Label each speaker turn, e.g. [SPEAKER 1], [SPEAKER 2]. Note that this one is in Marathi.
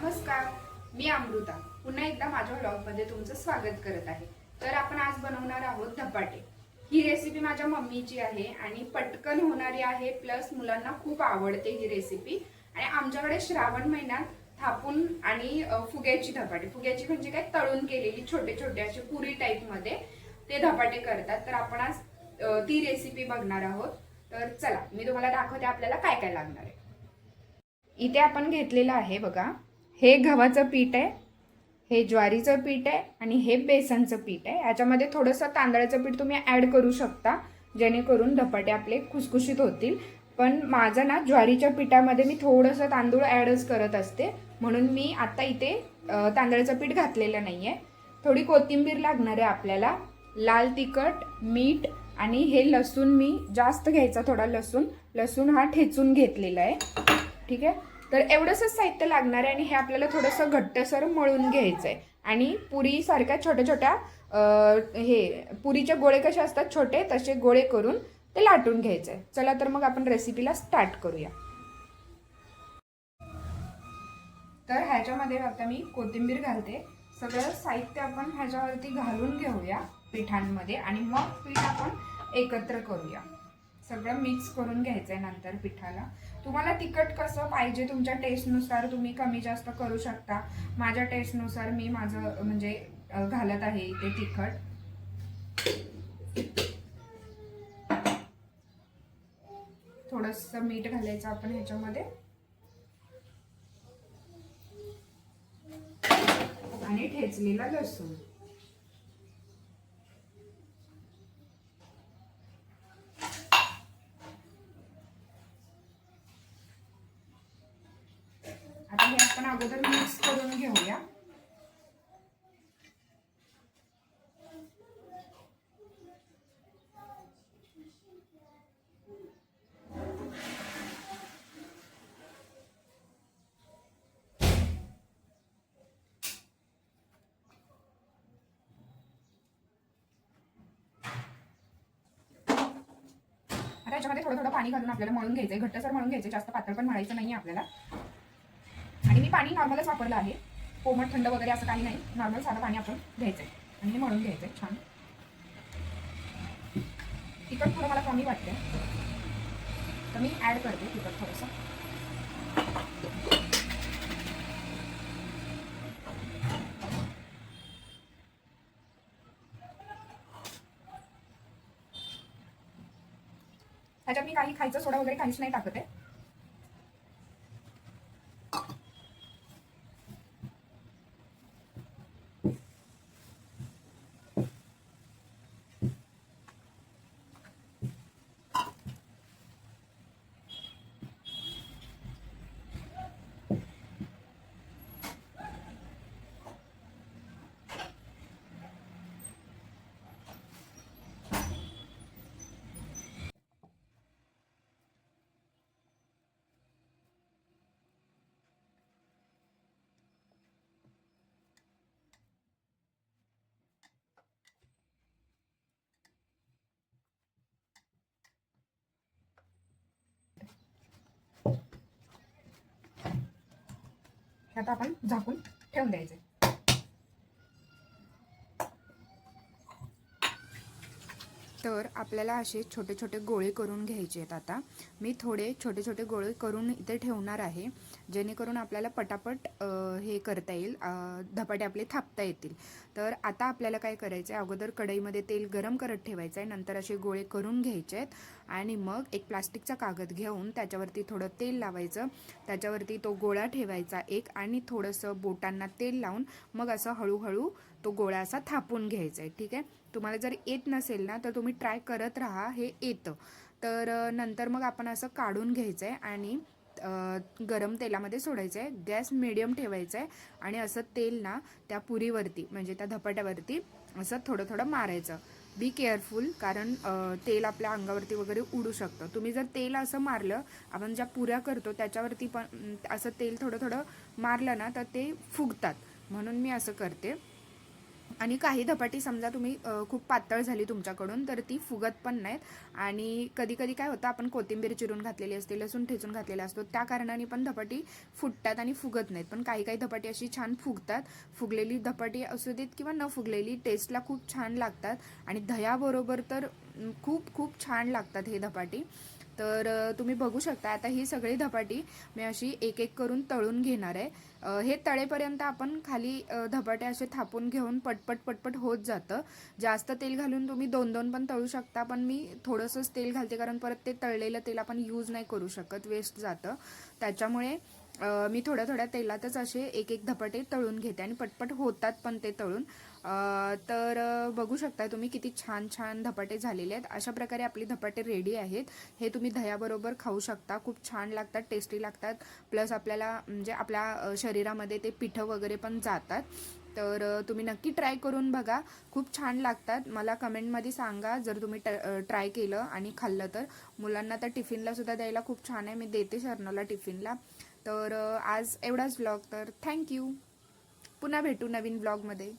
[SPEAKER 1] नमस्कार, मी अमृता पुन्हा एकदा माझ्या व्लॉगमध्ये तुमचं स्वागत करत आहे। तर आपण आज बनवणार आहोत धपाटे। ही रेसिपी माझ्या मम्मीची आहे आणि पटकन होणारी आहे, प्लस मुलांना खूप आवडते ही रेसिपी। आणि आमच्याकडे श्रावण महिन्यात थापून आणि फुग्याची धपाटे, फुग्याची म्हणजे काय, तळून केलेली छोटे छोटे असे पुरी टाइप मध्ये ते धपाटे करतात। तर आपण आज ती रेसिपी बघणार आहोत। तर चला मी तुम्हाला दाखवते आपल्याला काय काय लागणार आहे। इथे आपण घेतलेलं आहे बघा, हे गव्हाचं पीठ आहे, हे ज्वारीचं पीठ आहे आणि हे बेसनचं पीठ आहे। याच्यामध्ये थोडंसं तांदळाचं पीठ तुम्ही ॲड करू शकता, जेणेकरून धपाटे आपले खुसखुशीत होतील। पण माझं ना ज्वारीच्या पिठामध्ये मी थोडंसं तांदूळ ॲडच करत असते, म्हणून मी आता इथे तांदळाचं पीठ घातलेलं नाही आहे। थोडी कोथिंबीर लागणार आहे आपल्याला, लाल तिखट, मीठ आणि हे लसूण मी जास्त घ्यायचा, थोडा लसूण हा ठेचून घेतलेला आहे। ठीक आहे, तर एवढंच साहित्य लागणार आहे आणि हे आपल्याला थोडंसं घट्टसर मळून घ्यायचं आहे। आणि पुरी सारख्या छोट्या छोट्या हे पुरीचे गोळे कसे असतात छोटे, तसे गोळे करून ते लाटून घ्यायचे आहे। चला तर मग आपण रेसिपीला स्टार्ट करूया। तर ह्याच्यामध्ये आता मी कोथिंबीर घालते। सगळं साहित्य आपण ह्याच्यावरती घालून घेऊया पिठांमध्ये आणि मग पीठ आपण एकत्र करूया। सगळं मिक्स करून घ्यायचं आहे नंतर पिठाला। तुम्हाला तिखट कसं पाहिजे तुमच्या टेस्टनुसार तुम्ही कमी जास्त करू शकता। माझ्या टेस्टनुसार मी माझं म्हणजे घालत आहे इथे तिखट। थोडंसं मीठ घालायचं आपण ह्याच्यामध्ये आणि ठेचलेला लसूण। आता हे आपण अगोदर मिक्स करून घेऊया। आता याच्यामध्ये थोडं थोडं पाणी घालून आपल्याला मळून घ्यायचंय, घट्टसर मळून घ्यायचंय, जास्त पातळ पण मळायचं नाही आपल्याला। आणि मी पाणी नॉर्मलच वापरलं आहे, कोमट थंड वगैरे असं काही नाही, नॉर्मल साधं पाणी आपण घ्यायचंय आणि हे मळून घ्यायचंय छान। तिखट थोडं मला कमी वाटते, तर मी ॲड करते तिखट थोडंसं। ह्याच्यात मी काही खायचं सोडा वगैरे काहीच नाही टाकत आहे। आता आपण झाकून ठेवून द्यायचे। तर आपल्याला असे छोटे छोटे गोळे करून घ्यायचे आहेत। आता मी थोडे छोटे छोटे गोळे करून इथे ठेवणार आहे, जेणेकरून आपल्याला पटापट हे करता येईल, धपाटे आपले थापता येतील। तर आता आपल्याला काय करायचं आहे, अगोदर कढईमध्ये तेल गरम करत ठेवायचं आहे, नंतर असे गोळे करून घ्यायचे आहेत आणि मग एक प्लास्टिकचा कागद घेऊन त्याच्यावरती थोडं तेल लावायचं, त्याच्यावरती तो गोळा ठेवायचा एक आणि थोडंसं बोटांना तेल लावून मग असं हळूहळू तो गोळा असा थापून घ्यायचा आहे। ठीक आहे, तुम्हाला जर येत नसेल ना तर तुम्ही ट्राय करत राहा, हे येतं। तर नंतर मग आपण असं काढून घ्यायचं आहे आणि गरम तेलामध्ये सोडायचं आहे, गॅस मिडियम ठेवायचा आहे आणि असं तेल ना त्या पुरीवरती म्हणजे त्या धपाट्यावरती असं थोडं थोडं मारायचं। बी केअरफुल, कारण तेल आपल्या अंगावरती वगैरे उडू शकतं। तुम्ही जर तेल असं मारलं, आपण ज्या पुऱ्या करतो त्याच्यावरती पण असं तेल थोडं थोडं मारलं ना तर ते फुगतात, म्हणून मी असं करते। आणि काही धपाटी समजा तुम्ही खूप पातळ झाली तुमच्याकडून तर ती फुगत पण नाहीत. आणि कधी कधी काय होतं, आपण कोथिंबीर चिरून घातलेली असते, लसूण ठेचून घातलेला असतो, त्या कारणाने पण धपाटी फुटतात आणि फुगत नाहीत. पण काही काही धपाटी अशी छान फुगतात. फुगलेली धपाटी असू देत किंवा न फुगलेली, टेस्टला खूप छान लागतात. आणि दह्याबरोबर तर खूप खूप छान लागतात हे धपाटी. तर तुम्ही बघू शकता आता ही सगळी धपाटी मी अशी एक एक करून तळून घेणार आहे. हे तळेपर्यंत आपण खाली धपाटे असे थापून घेऊन पटपट पटपट होत जातं. जास्त तेल घालून तुम्ही दोन दोन पण तळू शकता, पण मी थोडंसंच तेल घालते कारण परत ते तळलेलं तेल आपण यूज नाही करू शकत, वेस्ट जातं. त्याच्यामुळे मी थोड्या थोड्या तेलातच असे एक एक धपाटे तळून घेते आणि पटपट होतात पण ते तळून. तर बघू शकता तुम्ही किती छान छान धपाटे झालेले आहेत. अशा प्रकारे आपले धपाटे रेडी आहेत. हे तुम्ही दह्याबरोबर खाऊ शकता, खूप छान लागतात, टेस्टी लागतात. प्लस आपल्याला म्हणजे आपल्या शरीरामध्ये ते पिठं वगैरे पण जातात. तर तुम्ही नक्की ट्राय करून बघा, खूप छान लागतात. मला कमेंटमध्ये सांगा जर तुम्ही ट्राय केलं आणि खाल्लं तर. मुलांना तर टिफिनला सुद्धा द्यायला खूप छान आहे, मी देते शर्नला टिफिनला. तर आज एवढाच व्लॉग, तर थँक्यू. पुन्हा भेटू नवीन व्लॉगमध्ये.